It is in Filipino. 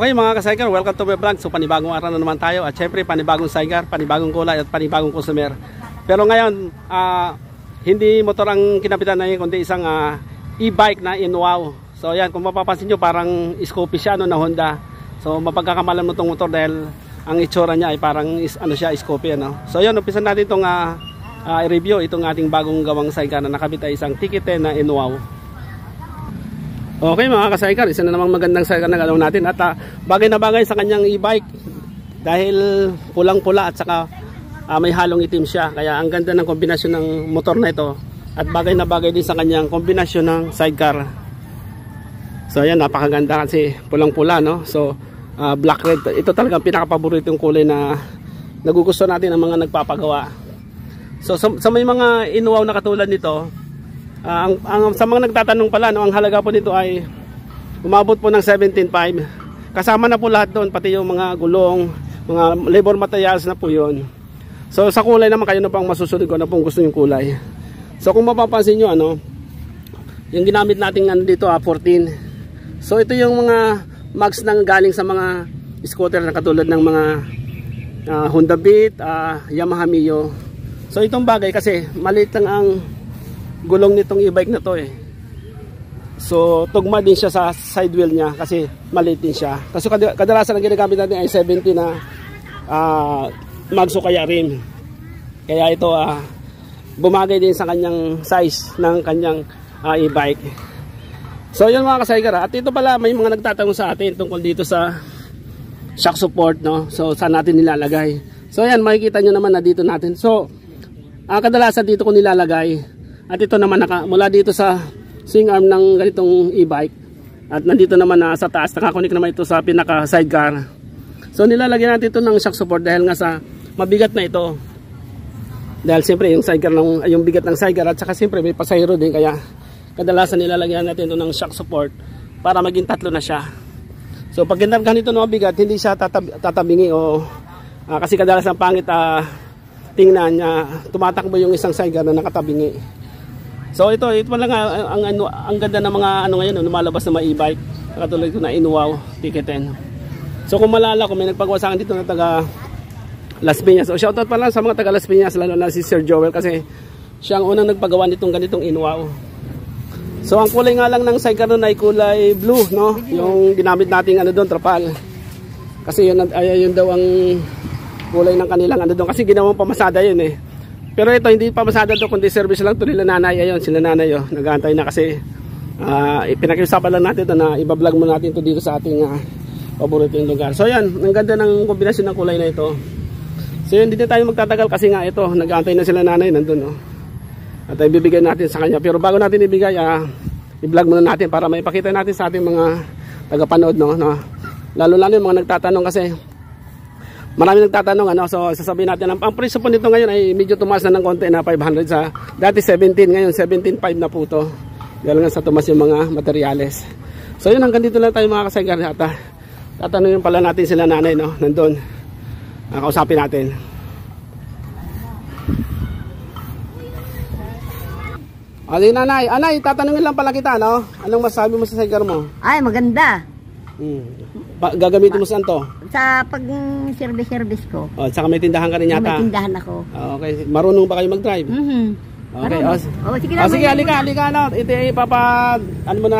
Okay mga ka-Sidecar, welcome to my vlog. So panibagong araw na naman tayo at syempre panibagong Sidecar, panibagong kulay at panibagong customer. Pero ngayon, hindi motor ang kinapitan na yun, kundi isang e-bike na in-wow. So yan, kung mapapansin nyo parang Scoopy siya na Honda. So mapagkakamalan mo itong motor dahil ang itsura niya ay parang Scoopy. So yan, umpisan natin itong i-review itong ating bagong gawang Sidecar na nakabit ay isang tikete na in-wow. Okay mga ka-Sidecar, isa na namang magandang Sidecar na galaw natin at bagay na bagay sa kanyang e-bike dahil pulang-pula at saka may halong itim siya, kaya ang ganda ng kombinasyon ng motor na ito at bagay na bagay din sa kanyang kombinasyon ng Sidecar. So ayan, napakaganda kasi pulang-pula, no? So black red, ito talagang pinaka-paboritong kulay na nagugusto natin ng mga nagpapagawa. So sa may mga in-wow na katulad nito, sa mga nagtatanong pala, no, ang halaga po nito ay umabot po ng 17.5. Kasama na po lahat doon, pati yung mga gulong, mga labor materials na po yun. So sa kulay naman kayo na pang masusunod ko na pong gusto yung kulay. So kung mapapansin nyo, yung ginamit natin dito 14. So ito yung mga mags nang galing sa mga scooter na katulad ng mga Honda Beat, Yamaha Mio. So itong bagay kasi maliit lang ang gulong nitong e-bike na to So tugma din siya sa side wheel niya kasi maliit din siya. Kasi kadalasan ang ginagamit natin ay 70 na mags o kaya rim. Kaya ito bumagay din sa kanyang size ng kanyang e-bike. So yun mga ka-Sidecar, at ito pala may mga nagtatanong sa atin tungkol dito sa shock support, no? So saan natin nilalagay? So yan, makikita nyo naman na dito natin. So kadalasan dito ko nilalagay. At ito naman mula dito sa swing arm ng ganitong e-bike. At nandito naman sa taas, nakakunik naman ito sa pinaka sidecar. So nilalagyan natin ito ng shock support dahil nga sa mabigat na ito. Dahil siyempre yung sidecar yung bigat ng sidecar at saka siyempre may pasahero din, kaya kadalasan nilalagyan natin ito ng shock support para maging tatlo na siya. So pag ganito na mabigat, hindi siya tatabingi o kasi kadalasan pangit tingnan niya, tumatakbo yung isang sidecar na nakatabingi. So ito lang ang ganda ng mga ngayon, lumalabas na mga e-bike katulad ito na in-wow ticketin. So kung malala, kung may nagpagwasakan dito na taga Las Piñas, so shoutout pa lang sa mga taga Las Piñas, lalo na si Sir Joel kasi siya ang unang nagpagawa nitong ganitong in-wow. So ang kulay nga lang ng Sidecar nun ay kulay blue, no? Yung ginamit nating doon, trapal. Kasi yun daw ang kulay ng kanilang doon, kasi ginawang pamasada yun Pero ito hindi pa masada to, kundi service lang to nila nanay. Ayun, sila nanay nag-aantay na kasi pinakiusapan lang natin ito na iba-vlog mo natin ito dito sa ating paboritong lugar. So yan, ang ganda ng kombinasyon ng kulay na ito. So yun, hindi na tayo magtatagal kasi nga ito, nag-aantay na sila nanay nandun. At ibibigay natin sa kanya. Pero bago natin ibigay, i-vlog muna natin para maipakita natin sa ating mga tagapanood. Lalo-lalo yung mga nagtatanong kasi marami nagtatanong so sasabihin natin ang presyo po nito ngayon ay medyo tumaas na ng konti na 500 sa dati 17, ngayon 17.5 na po to dahil nga sa tumaas yung mga materyales. So yun, hanggang dito lang tayo mga ka-Sidecar at tatanungin pala natin sila nanay nandun, kausapin natin. Ali nanay, tatanungin lang pala kita, anong masabi mo sa Sidecar mo? Ay, maganda. Gagamitin mo saan to? Sa pag-service ko. Saka may tindahan ka rin yata? May tindahan ako. Okay. Marunong ba kayo mag-drive? Okay. Sige, halika. Ito ano mo na